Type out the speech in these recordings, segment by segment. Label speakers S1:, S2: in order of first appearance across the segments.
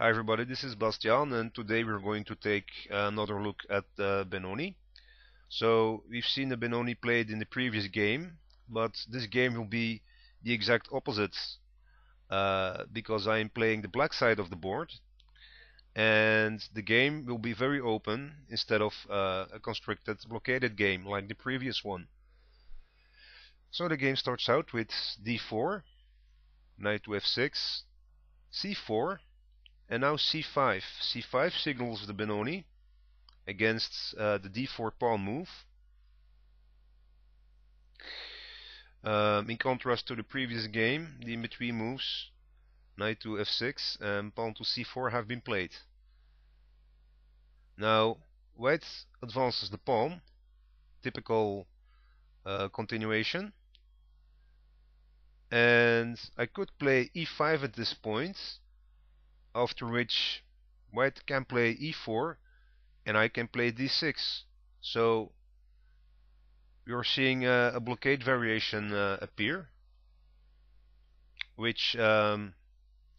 S1: Hi everybody, this is Bastiaan and today we're going to take another look at the Benoni. So we've seen the Benoni played in the previous game, but this game will be the exact opposite because I am playing the black side of the board and the game will be very open instead of a constricted blockaded game like the previous one. So the game starts out with d4, knight to f6, c4, and now c5. c5 signals the Benoni against the d4 pawn move. In contrast to the previous game, the in-between moves, knight to f6 and pawn to c4, have been played. Now, white advances the pawn, typical continuation. And I could play e5 at this point, after which white can play e4 and I can play d6. So you're seeing a blockade variation appear, which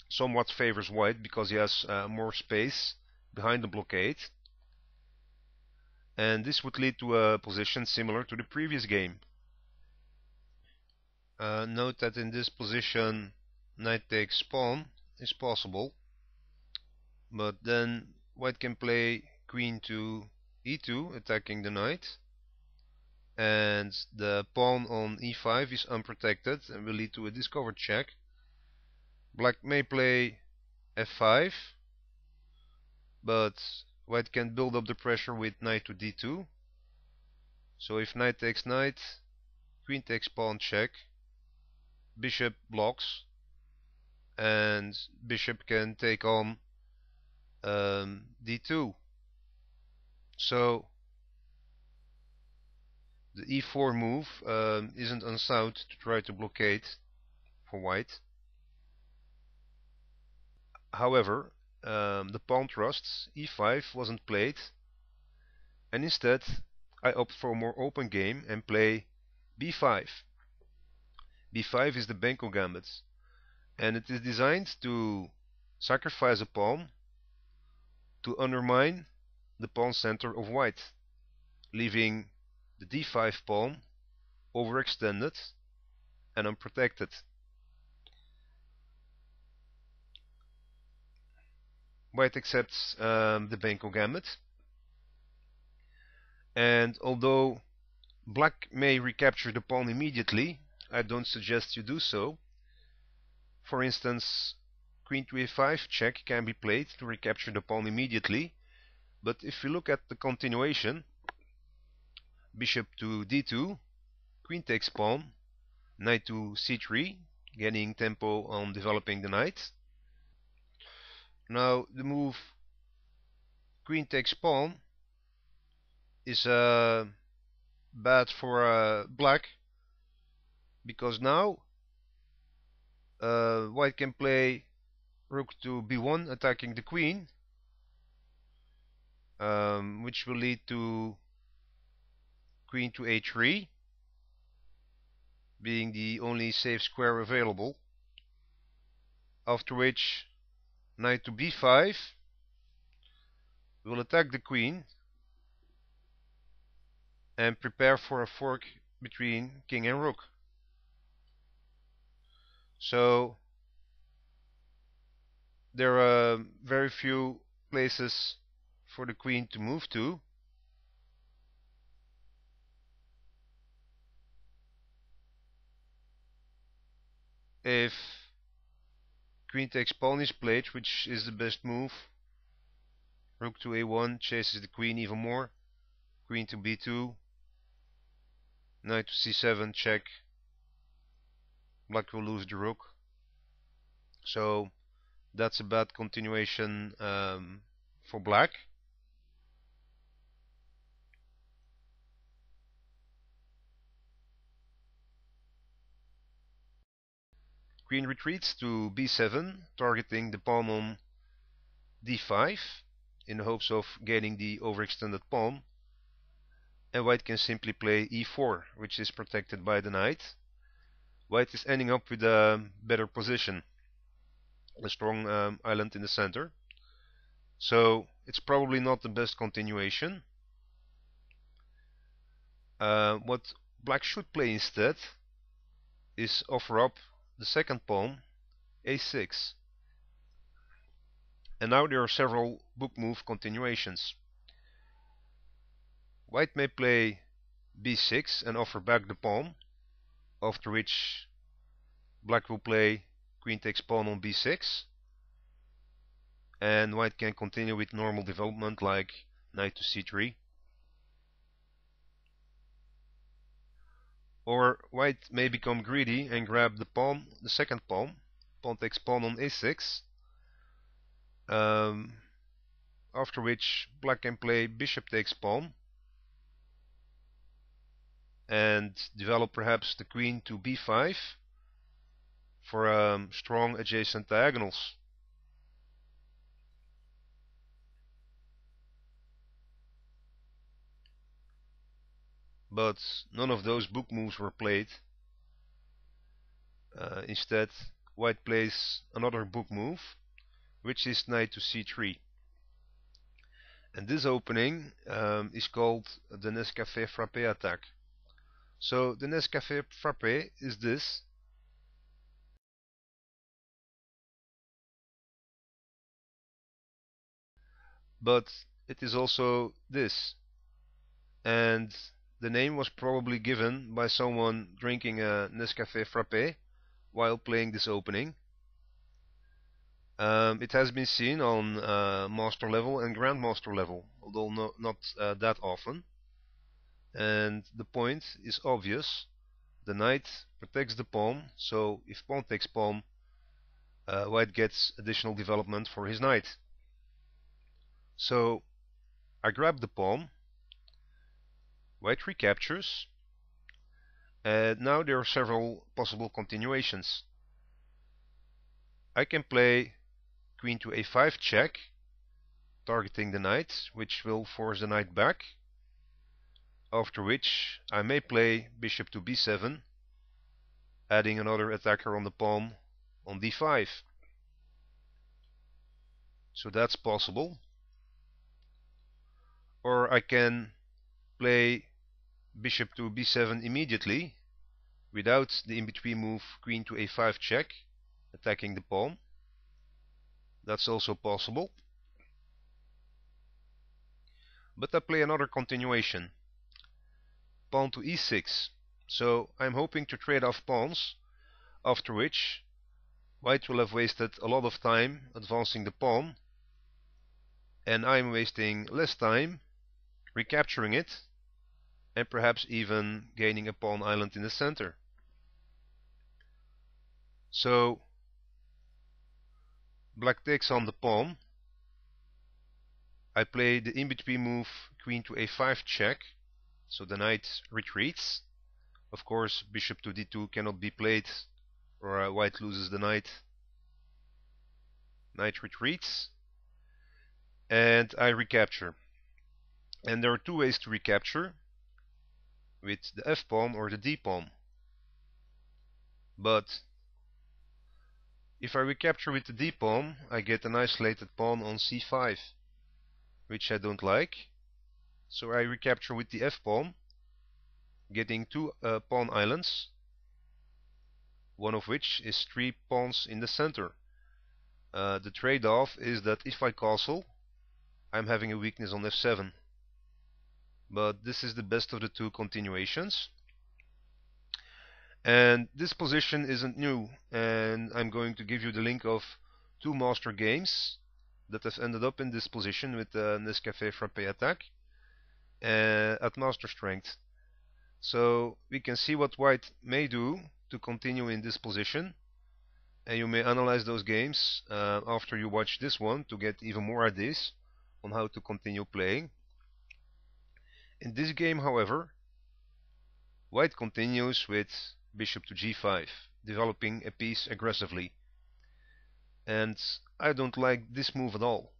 S1: somewhat favors white because he has more space behind the blockade, and this would lead to a position similar to the previous game. Note that in this position knight takes pawn is possible, but then white can play queen to e2 attacking the knight, and the pawn on e5 is unprotected and will lead to a discovered check. Black may play f5, but white can build up the pressure with knight to d2. So if knight takes knight, queen takes pawn check, bishop blocks, and bishop can take on d2. So the e4 move isn't unsound to try to blockade for white. However, the pawn trusts e5 wasn't played, and instead I opt for a more open game and play b5. b5 is the Benko gambit, and it is designed to sacrifice a pawn to undermine the pawn center of white, leaving the d5 pawn overextended and unprotected. White accepts the Benko gambit, and although black may recapture the pawn immediately, I don't suggest you do so. For instance, queen to a5 check can be played to recapture the pawn immediately, but if you look at the continuation, bishop to d2, queen takes pawn, knight to c3, gaining tempo on developing the knight. Now the move queen takes pawn is bad for black, because now white can play rook to b1 attacking the queen, which will lead to queen to a3 being the only safe square available, after which knight to b5 will attack the queen and prepare for a fork between king and rook. So there are very few places for the queen to move to. If queen takes pawn is played, which is the best move, rook to a1 chases the queen even more, queen to b2, knight to c7 check, black will lose the rook. So that's a bad continuation for black. Queen retreats to b7, targeting the pawn on d5 in the hopes of gaining the overextended pawn, and white can simply play e4, which is protected by the knight. White is ending up with a better position, a strong island in the center. So it's probably not the best continuation. What black should play instead is offer up the second pawn, a6. And now there are several book move continuations. White may play b6 and offer back the pawn, after which black will play queen takes pawn on b6, and white can continue with normal development like knight to c3. Or white may become greedy and grab the pawn, the second pawn. Pawn takes pawn on a6. After which black can play bishop takes pawn and develop perhaps the queen to b5 for strong adjacent diagonals. But none of those book moves were played. Instead, white plays another book move, which is knight to c3. And this opening is called the Nescafe Frappe attack. So the Nescafe Frappe is this. But it is also this. And the name was probably given by someone drinking a Nescafe Frappe while playing this opening. It has been seen on master level and grandmaster level, although not that often. And the point is obvious. The knight protects the pawn, so if pawn takes pawn, white gets additional development for his knight. So I grab the pawn, white recaptures, and now there are several possible continuations. I can play queen to a5 check, targeting the knight, which will force the knight back, after which I may play bishop to b7, adding another attacker on the pawn on d5. So that's possible. Or I can play bishop to b7 immediately, without the in-between move queen to a5 check, attacking the pawn. That's also possible. But I play another continuation, pawn to e6. So I'm hoping to trade off pawns, after which white will have wasted a lot of time advancing the pawn, and I'm wasting less time recapturing it, and perhaps even gaining a pawn island in the center. So black takes on the pawn. I play the in-between move queen to a5 check, so the knight retreats. Of course, bishop to d2 cannot be played, or white loses the knight. Knight retreats, and I recapture. And there are two ways to recapture, with the f pawn or the d pawn. But if I recapture with the d pawn, I get an isolated pawn on c5, which I don't like. So I recapture with the f pawn, getting two pawn islands, one of which is 3 pawns in the center. The trade-off is that if I castle, I'm having a weakness on f7. But this is the best of the two continuations. And this position isn't new, and I'm going to give you the link of 2 master games that have ended up in this position with the Nescafe Frappe attack at master strength. So we can see what white may do to continue in this position, and you may analyze those games after you watch this one to get even more ideas on how to continue playing. In this game, however, white continues with bishop to g5, developing a piece aggressively. And I don't like this move at all,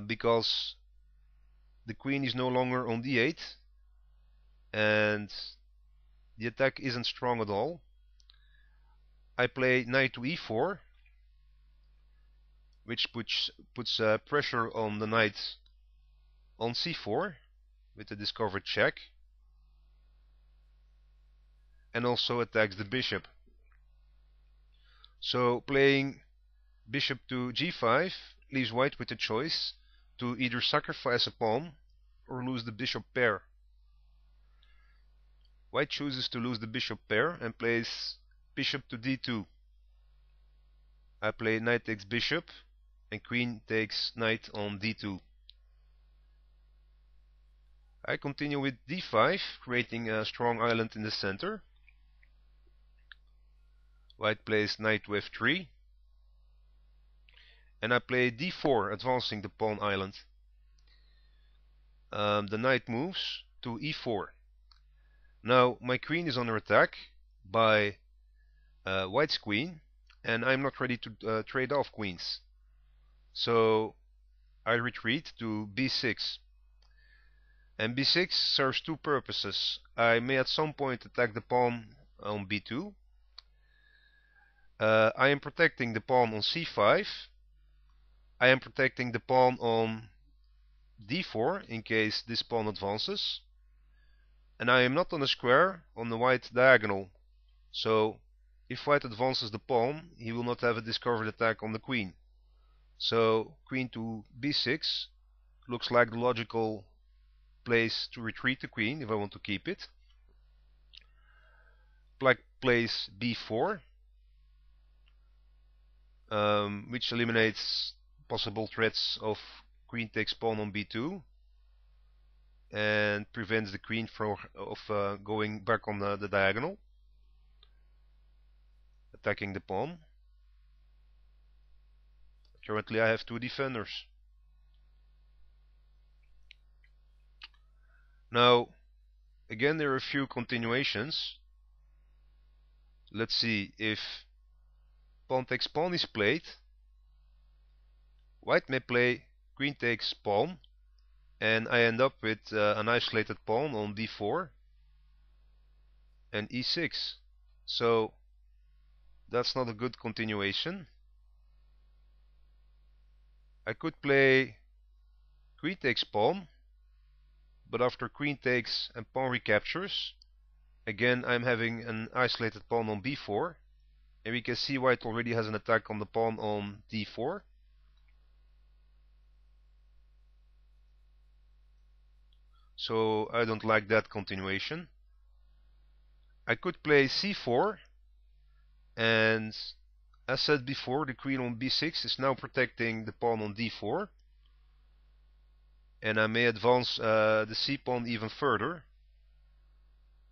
S1: because the queen is no longer on d8, and the attack isn't strong at all. I play knight to e4, which puts pressure on the knight on c4 with the discovered check, and also attacks the bishop. So playing bishop to g5 leaves white with the choice to either sacrifice a pawn or lose the bishop pair. White chooses to lose the bishop pair and plays bishop to d2. I play knight takes bishop and queen takes knight on d2. I continue with d5, creating a strong island in the center. White plays knight to f3, and I play d4, advancing the pawn island. The knight moves to e4. Now my queen is under attack by white's queen, and I'm not ready to trade off queens. So I retreat to b6. And b6 serves two purposes. I may at some point attack the pawn on b2. I am protecting the pawn on c5. I am protecting the pawn on d4 in case this pawn advances. And I am not on a square on the white diagonal. So if white advances the pawn, he will not have a discovered attack on the queen. So queen to b6 looks like the logical place to retreat the queen if I want to keep it. Black plays b4, which eliminates possible threats of queen takes pawn on b2 and prevents the queen from going back on the diagonal, attacking the pawn. Currently I have two defenders. Now again there are a few continuations. Let's see, if pawn takes pawn is played, white may play queen takes pawn, and I end up with an isolated pawn on d4 and e6. So that's not a good continuation. I could play queen takes pawn, but after queen takes and pawn recaptures, again I'm having an isolated pawn on b4, and we can see white already has an attack on the pawn on d4. So I don't like that continuation. I could play c4, and as said before, the queen on b6 is now protecting the pawn on d4, and I may advance the c pawn even further.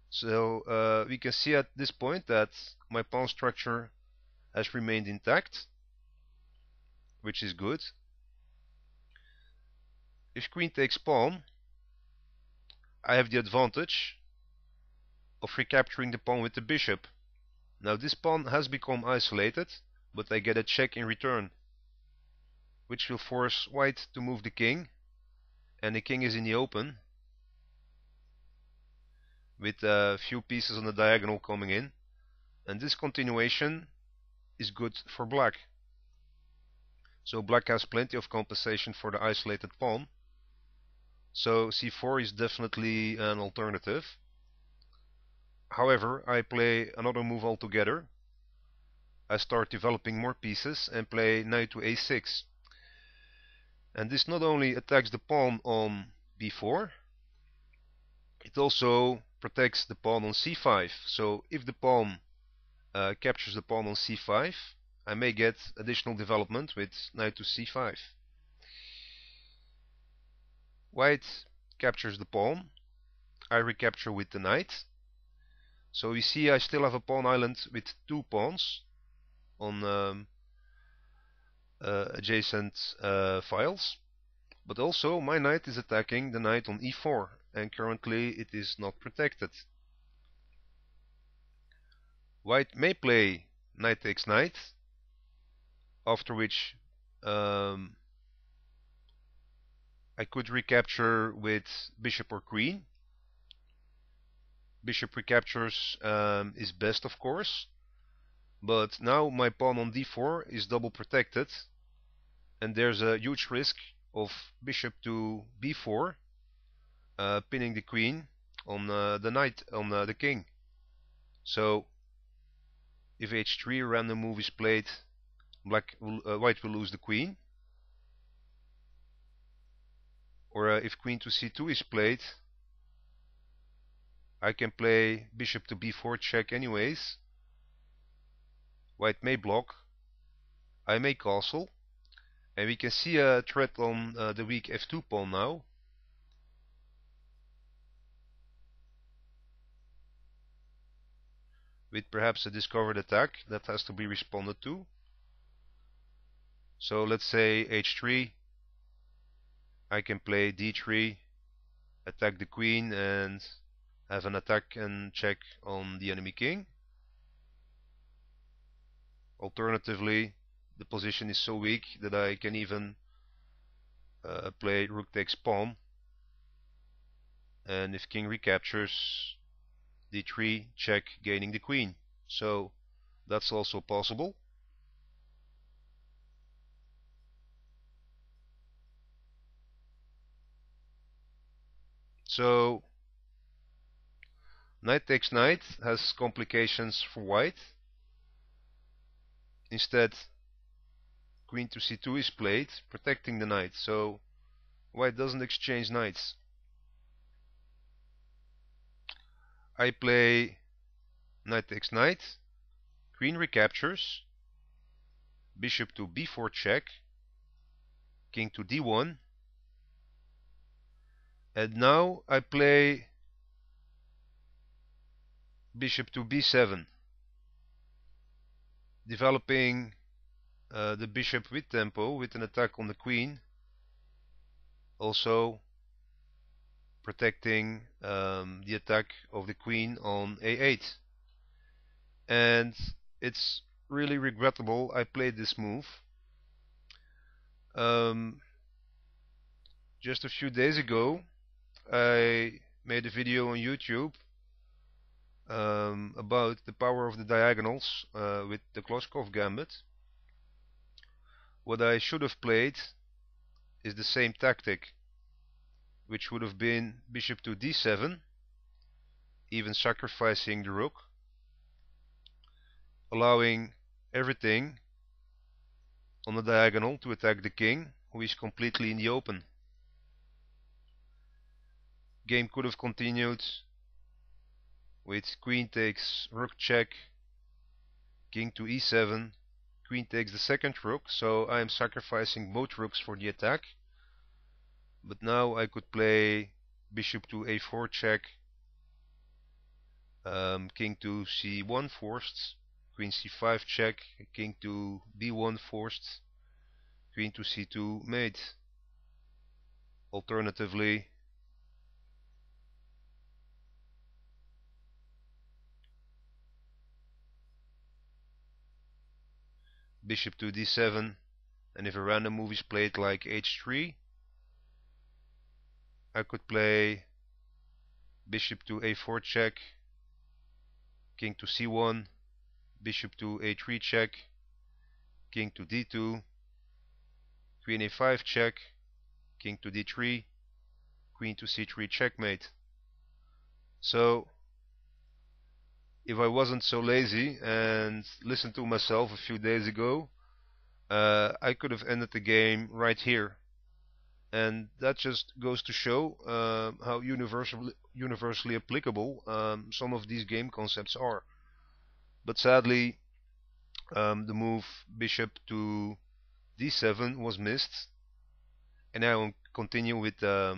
S1: So we can see at this point that my pawn structure has remained intact, which is good. If queen takes pawn, I have the advantage of recapturing the pawn with the bishop. Now this pawn has become isolated, but I get a check in return, which will force white to move the king, and the king is in the open with a few pieces on the diagonal coming in, and this continuation is good for black. So black has plenty of compensation for the isolated pawn. So c4 is definitely an alternative. However, I play another move altogether. I start developing more pieces and play knight to a6. And this not only attacks the pawn on b4, it also protects the pawn on c5. So if the pawn captures the pawn on c5, I may get additional development with knight to c5. White captures the pawn. I recapture with the knight. So we see I still have a pawn island with two pawns on adjacent files. But also my knight is attacking the knight on e4, and currently it is not protected. White may play knight takes knight, after which I could recapture with bishop or queen. Bishop recaptures is best, of course, but now my pawn on d4 is double protected, and there's a huge risk of bishop to b4, pinning the queen on the knight, on the king. So if h3, a random move is played, white will lose the queen. Or if queen to c2 is played, I can play bishop to b4 check anyways. White may block, I may castle, and we can see a threat on the weak f2 pawn now. With perhaps a discovered attack that has to be responded to. So let's say h3, I can play d3, attack the queen, and have an attack and check on the enemy king. Alternatively, the position is so weak that I can even play rook takes pawn, and if king recaptures, d3 check, gaining the queen. So that's also possible. So knight takes knight has complications for white. Instead, queen to c2 is played, protecting the knight, so white doesn't exchange knights. I play knight takes knight, queen recaptures, bishop to b4 check, king to d1, and now I play bishop to b7, developing the bishop with tempo, with an attack on the queen, also protecting the attack of the queen on a8. And it's really regrettable I played this move. Just a few days ago, I made a video on YouTube about the power of the diagonals with the Kloskov gambit. What I should have played is the same tactic, which would have been bishop to d7, even sacrificing the rook, allowing everything on the diagonal to attack the king, who is completely in the open. Game could have continued with queen takes rook check, king to e7, queen takes the second rook, so I am sacrificing both rooks for the attack. But now I could play bishop to a4 check, king to c1 forced, queen c5 check, king to b1 forced, queen to c2 mate. Alternatively, bishop to d7, and if a random move is played like h3, I could play bishop to a4 check, king to c1, bishop to a3 check, king to d2, queen a5 check, king to d3, queen to c3 checkmate. So if I wasn't so lazy and listened to myself a few days ago, I could have ended the game right here. And that just goes to show how universally applicable some of these game concepts are. But sadly, the move bishop to d7 was missed, and I will continue with a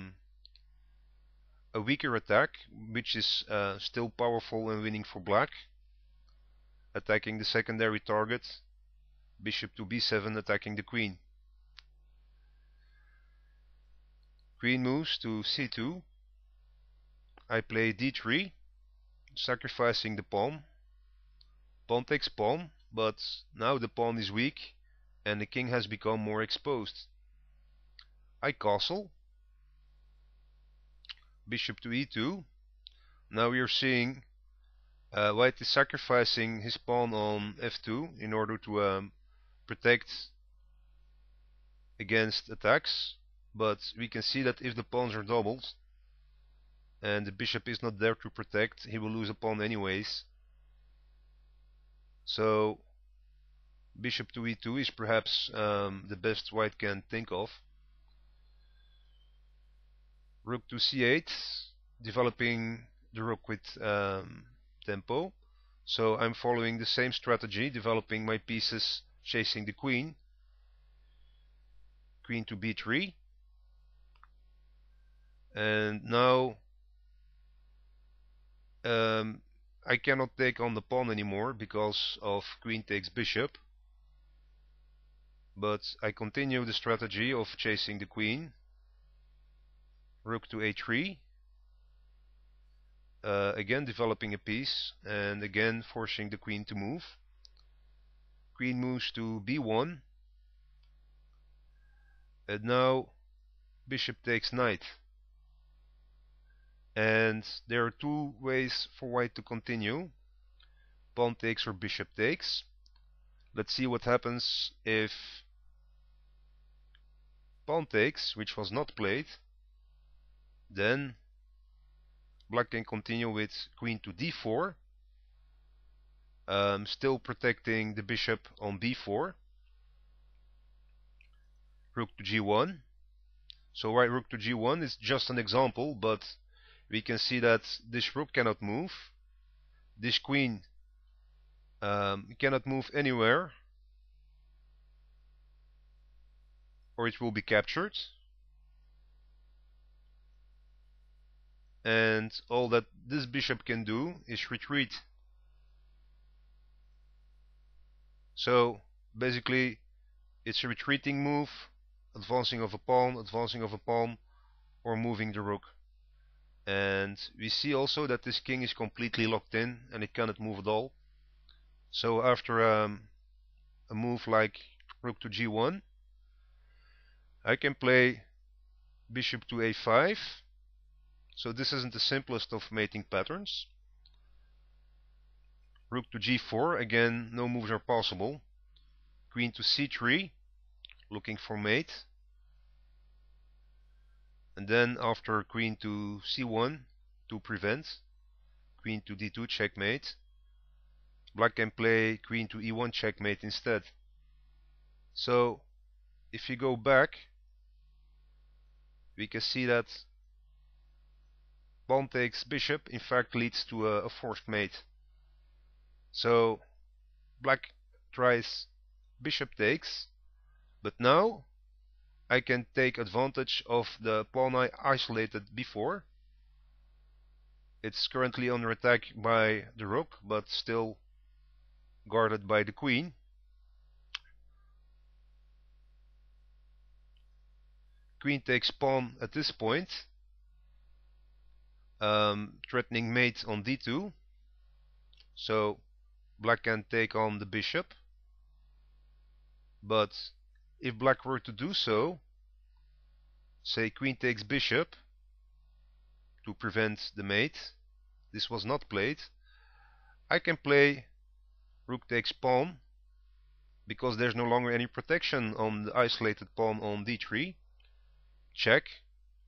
S1: weaker attack, which is still powerful and winning for black, attacking the secondary target, bishop to b7, attacking the queen. Queen moves to c2, I play d3, sacrificing the pawn. Pawn takes pawn, but now the pawn is weak and the king has become more exposed. I castle, bishop to e2. Now we are seeing white is sacrificing his pawn on f2 in order to protect against attacks, but we can see that if the pawns are doubled and the bishop is not there to protect, he will lose a pawn anyways. So bishop to e2 is perhaps the best white can think of. Rook to c8, developing the rook with tempo. So I'm following the same strategy, developing my pieces, chasing the queen. Queen to b3. And now I cannot take on the pawn anymore because of queen takes bishop. But I continue the strategy of chasing the queen. Rook to a3. Again developing a piece and again forcing the queen to move. Queen moves to b1. And now bishop takes knight. And there are two ways for white to continue. Pawn takes or bishop takes. Let's see what happens if pawn takes, which was not played. Then black can continue with queen to d4, still protecting the bishop on b4. Rook to g1. So white rook to g1 is just an example, but we can see that this rook cannot move. This queen cannot move anywhere, or it will be captured. And all that this bishop can do is retreat. So basically it's a retreating move, advancing of a pawn, or moving the rook. And we see also that this king is completely locked in and it cannot move at all. So after a move like rook to g1, I can play bishop to a5. So this isn't the simplest of mating patterns. Rook to g4, again no moves are possible. Queen to c3, looking for mate. And then after queen to c1 to prevent, queen to d2 checkmate. Black can play queen to e1 checkmate instead. So if you go back, we can see that pawn takes bishop in fact leads to a forced mate. So black tries bishop takes, but now I can take advantage of the pawn I isolated before. It's currently under attack by the rook, but still guarded by the queen. Queen takes pawn at this point, threatening mate on d2. So black can take on the bishop. But if black were to do so, say queen takes bishop to prevent the mate, this was not played, I can play rook takes pawn because there's no longer any protection on the isolated pawn on d3. Check,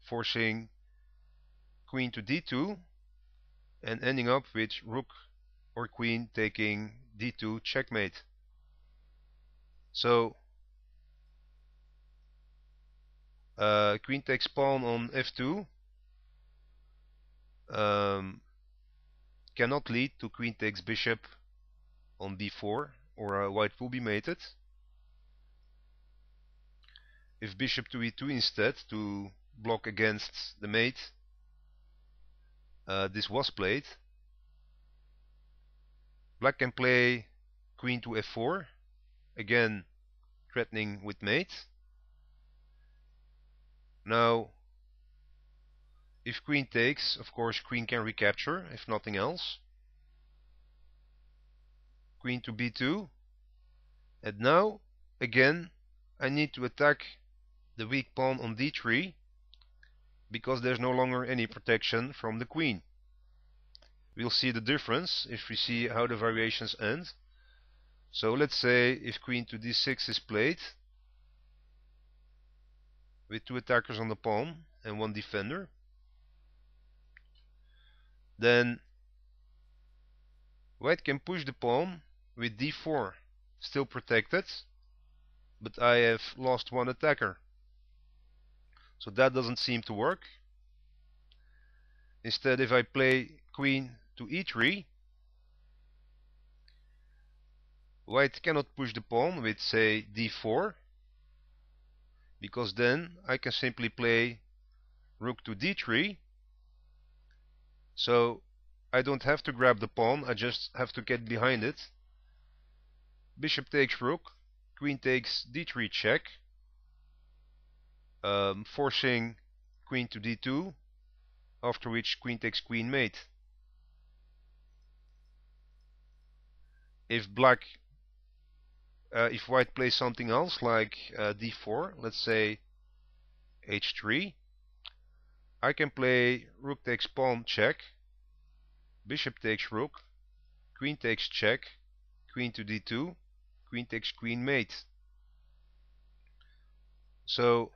S1: forcing queen to d2 and ending up with rook or queen taking d2 checkmate. So queen takes pawn on f2 cannot lead to queen takes bishop on b4, or white will be mated. If bishop to e2 instead, to block against the mate, this was played. Black can play queen to f4, again threatening with mate. Now if queen takes, of course queen can recapture, if nothing else. Queen to b2, and now again I need to attack the weak pawn on d3 because there's no longer any protection from the queen. We'll see the difference if we see how the variations end. So let's say if queen to d6 is played, with 2 attackers on the pawn and 1 defender. Then white can push the pawn with d4, still protected, but I have lost 1 attacker. So that doesn't seem to work. Instead, if I play queen to e3, white cannot push the pawn with, say, d4, because then I can simply play rook to d3. So I don't have to grab the pawn, I just have to get behind it. Bishop takes rook, queen takes d3 check, forcing queen to d2, after which queen takes queen mate. If white plays something else like d4, let's say h3, I can play rook takes pawn check, bishop takes rook, queen takes check, queen to d2, queen takes queen mate. So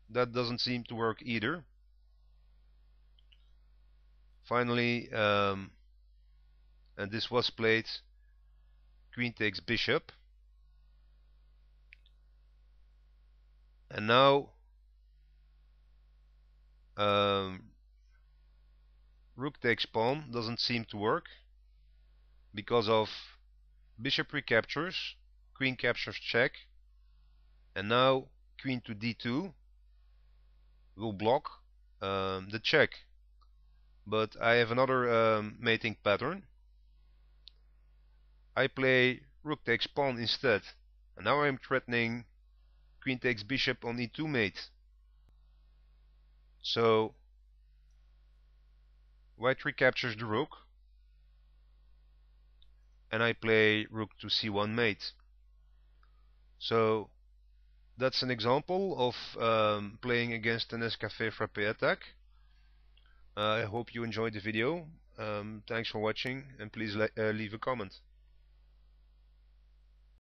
S1: that doesn't seem to work either. Finally, and this was played, queen takes bishop. And now rook takes pawn doesn't seem to work because of bishop recaptures, queen captures check, and now queen to d2 will block the check. But I have another mating pattern. I play rook takes pawn instead, and now I'm threatening queen takes bishop on e2 mate. So white recaptures the rook, and I play rook to c1 mate. So that's an example of playing against an Nescafe Frappe attack. I hope you enjoyed the video. Thanks for watching, and please leave a comment.